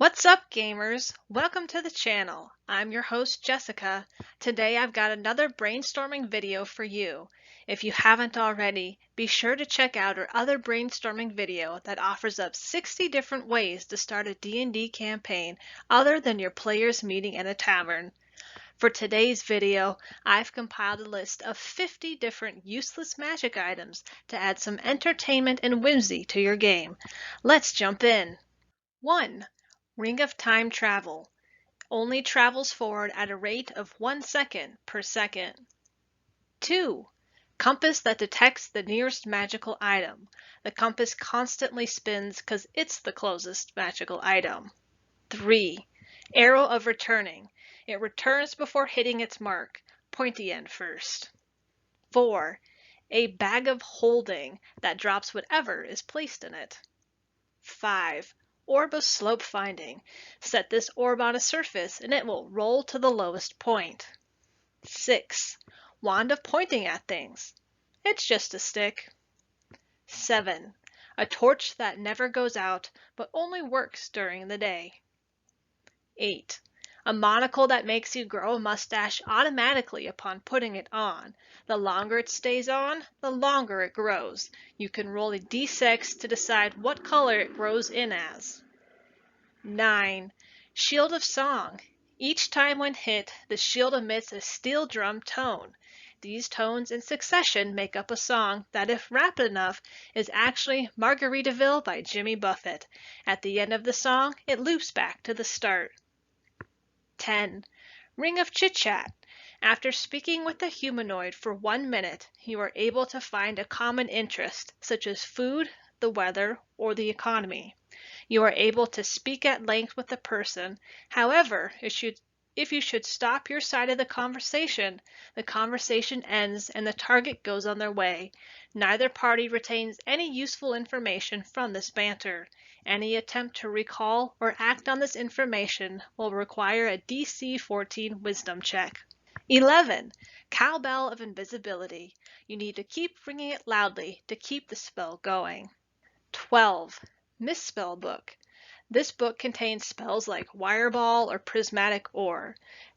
What's up, gamers? Welcome to the channel. I'm your host, Jessica. Today I've got another brainstorming video for you. If you haven't already, be sure to check out our other brainstorming video that offers up 60 different ways to start a D&D campaign other than your players meeting in a tavern. For today's video, I've compiled a list of 50 different useless magic items to add some entertainment and whimsy to your game. Let's jump in. 1. Ring of Time Travel. Only travels forward at a rate of 1 second per second. 2. Compass that detects the nearest magical item. The compass constantly spins because it's the closest magical item. 3. Arrow of Returning. It returns before hitting its mark. Pointy end first. 4. A Bag of Holding that drops whatever is placed in it. 5. Orb of Slope Finding. Set this orb on a surface and it will roll to the lowest point. 6. Wand of Pointing at Things. It's just a stick. 7. A torch that never goes out but only works during the day. 8. A monocle that makes you grow a mustache automatically upon putting it on. The longer it stays on, the longer it grows. You can roll a d6 to decide what color it grows in as. 9. Shield of Song. Each time when hit, the shield emits a steel drum tone. These tones in succession make up a song that, if rapid enough, is actually Margaritaville by Jimmy Buffett. At the end of the song, it loops back to the start. 10. Ring of Chit Chat. After speaking with the humanoid for 1 minute, you are able to find a common interest, such as food, the weather, or the economy. You are able to speak at length with the person. However, if you should stop your side of the conversation ends and the target goes on their way. Neither party retains any useful information from this banter. Any attempt to recall or act on this information will require a DC 14 wisdom check. 11. Cowbell of Invisibility. You need to keep ringing it loudly to keep the spell going. 12. Misspell Book. This book contains spells like Wireball or Prismatic Ore.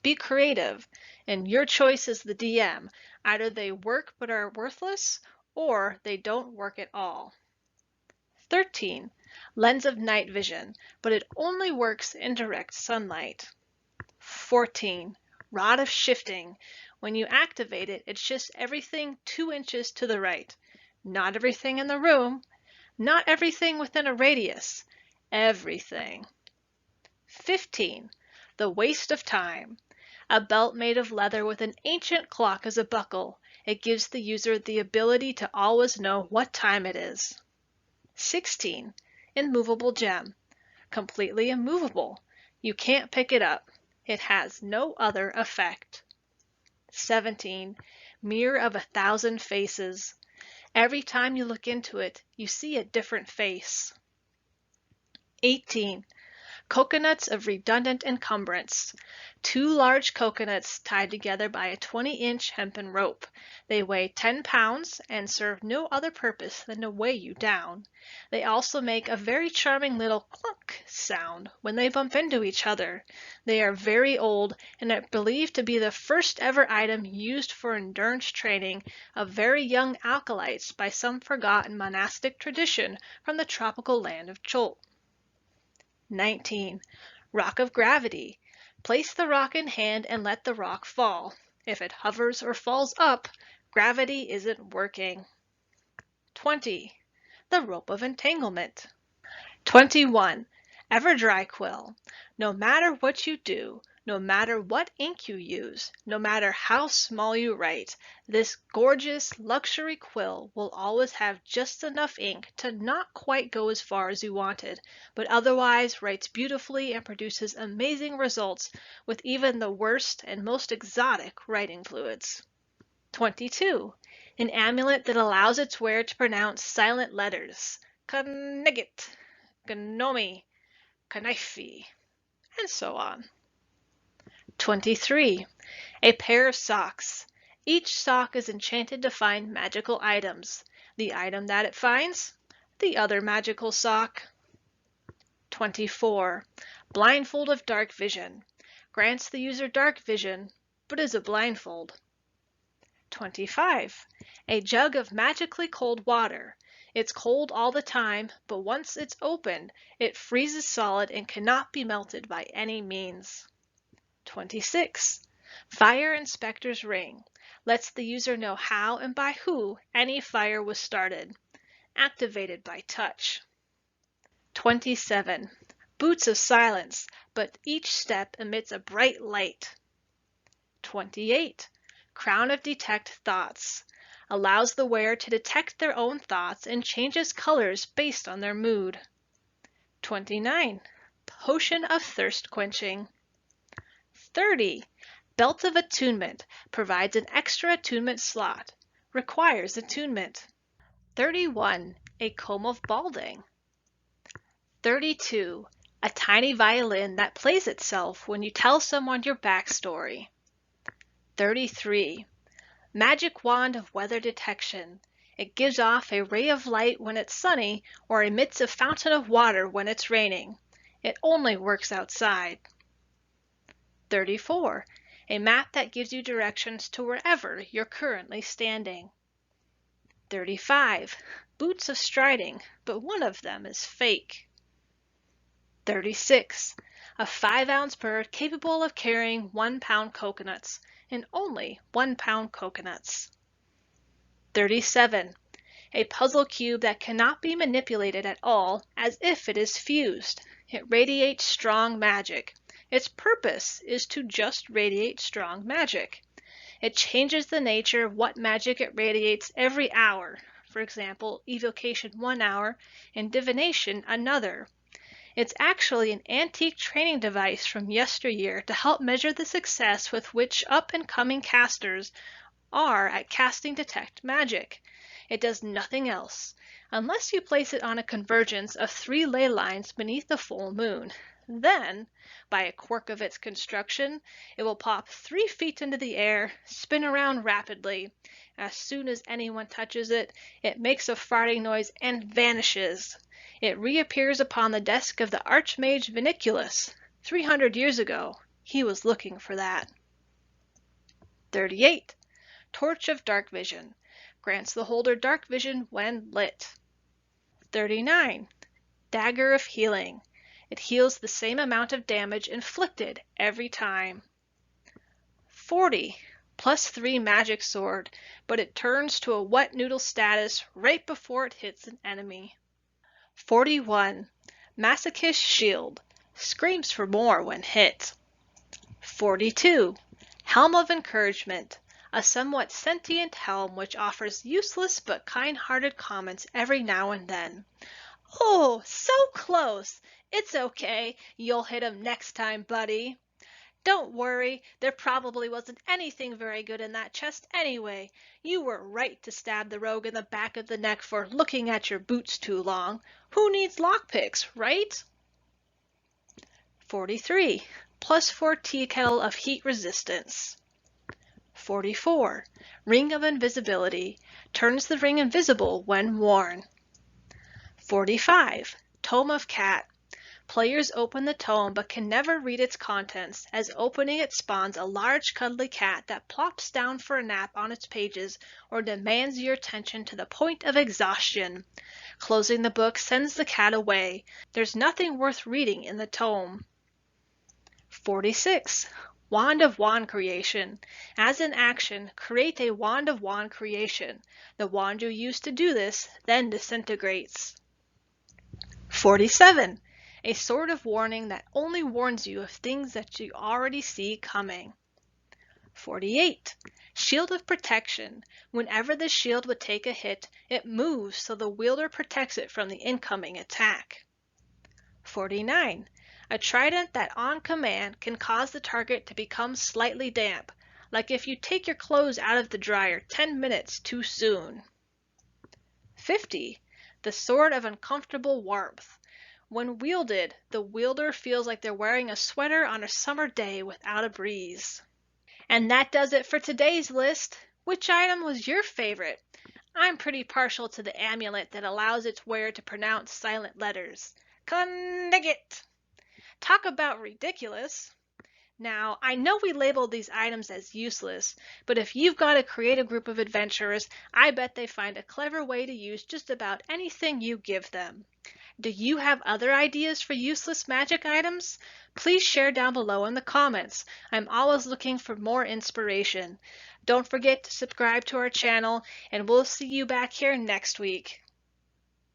Be creative, and your choice is the DM. Either they work but are worthless, or they don't work at all. 13. Lens of Night Vision, but it only works in direct sunlight. 14. Rod of Shifting. When you activate it, it shifts everything 2 inches to the right. Not everything in the room, not everything within a radius, everything. 15. The Waste of Time. A belt made of leather with an ancient clock as a buckle. It gives the user the ability to always know what time it is. 16. Immovable Gem. Completely immovable. You can't pick it up. It has no other effect. 17. Mirror of 1,000 Faces. Every time you look into it, you see a different face. 18. Coconuts of Redundant Encumbrance. 2 large coconuts tied together by a 20-inch hempen rope. They weigh 10 pounds and serve no other purpose than to weigh you down. They also make a very charming little clunk sound when they bump into each other. They are very old and are believed to be the first ever item used for endurance training of very young alkalites by some forgotten monastic tradition from the tropical land of Chult. 19. Rock of Gravity. Place the rock in hand and let the rock fall. If it hovers or falls up, gravity isn't working. 20. The Rope of Entanglement. 21. Everdry Quill. No matter what you do, no matter what ink you use, no matter how small you write, this gorgeous luxury quill will always have just enough ink to not quite go as far as you wanted, but otherwise writes beautifully and produces amazing results with even the worst and most exotic writing fluids. 22. An amulet that allows its wearer to pronounce silent letters. Knigget, Gnomi, Knife, and so on. 23. A pair of socks. Each sock is enchanted to find magical items. The item that it finds, the other magical sock. 24. Blindfold of dark vision. Grants the user dark vision, but is a blindfold. 25. A jug of magically cold water. It's cold all the time, but once it's opened, it freezes solid and cannot be melted by any means. 26. Fire inspector's ring. Lets the user know how and by who any fire was started. Activated by touch. 27. Boots of silence, but each step emits a bright light. 28. Crown of detect thoughts. Allows the wearer to detect their own thoughts and changes colors based on their mood. 29. Potion of thirst quenching. 30. Belt of attunement. Provides an extra attunement slot. Requires attunement. 31. A comb of balding. 32. A tiny violin that plays itself when you tell someone your backstory. 33. Magic wand of weather detection. It gives off a ray of light when it's sunny or emits a fountain of water when it's raining. It only works outside. 34. A map that gives you directions to wherever you're currently standing. 35. Boots of striding, but one of them is fake. 36. A 5-ounce bird capable of carrying 1-pound coconuts, and only 1-pound coconuts. 37. A puzzle cube that cannot be manipulated at all, as if it is fused. It radiates strong magic. Its purpose is to just radiate strong magic. It changes the nature of what magic it radiates every hour. For example, evocation 1 hour and divination another. It's actually an antique training device from yesteryear to help measure the success with which up-and-coming casters are at casting detect magic. It does nothing else, unless you place it on a convergence of 3 ley lines beneath the full moon. Then, by a quirk of its construction, it will pop 3 feet into the air, spin around rapidly. As soon as anyone touches it, it makes a farting noise and vanishes. It reappears upon the desk of the Archmage Viniculus. 300 years ago, he was looking for that. 38. Torch of dark vision. Grants the holder dark vision when lit. 39. Dagger of healing. It heals the same amount of damage inflicted every time. 40. +3 magic sword, but it turns to a wet noodle status right before it hits an enemy. 41. Masochist shield. Screams for more when hit. 42. Helm of encouragement. A somewhat sentient helm which offers useless but kind-hearted comments every now and then. Oh, so close! It's okay. You'll hit him next time, buddy. Don't worry, there probably wasn't anything very good in that chest anyway. You were right to stab the rogue in the back of the neck for looking at your boots too long. Who needs lockpicks, right? 43. +4 tea kettle of heat resistance. 44. Ring of invisibility. Turns the ring invisible when worn. 45. Tome of cat. Players open the tome but can never read its contents, as opening it spawns a large cuddly cat that plops down for a nap on its pages or demands your attention to the point of exhaustion. Closing the book sends the cat away. There's nothing worth reading in the tome. 46. Wand of wand creation. As an action, create a wand of wand creation. The wand you use to do this then disintegrates. 47. A sword of warning that only warns you of things that you already see coming. 48. Shield of protection. Whenever the shield would take a hit, it moves so the wielder protects it from the incoming attack. 49. A trident that on command can cause the target to become slightly damp, like if you take your clothes out of the dryer 10 minutes too soon. 50. The sword of uncomfortable warmth. When wielded, the wielder feels like they're wearing a sweater on a summer day without a breeze. And that does it for today's list. Which item was your favorite? I'm pretty partial to the amulet that allows its wearer to pronounce silent letters. Connect. Talk about ridiculous. Now, I know we labeled these items as useless, but if you've got a creative group of adventurers, I bet they find a clever way to use just about anything you give them. Do you have other ideas for useless magic items? Please share down below in the comments. I'm always looking for more inspiration. Don't forget to subscribe to our channel, and we'll see you back here next week.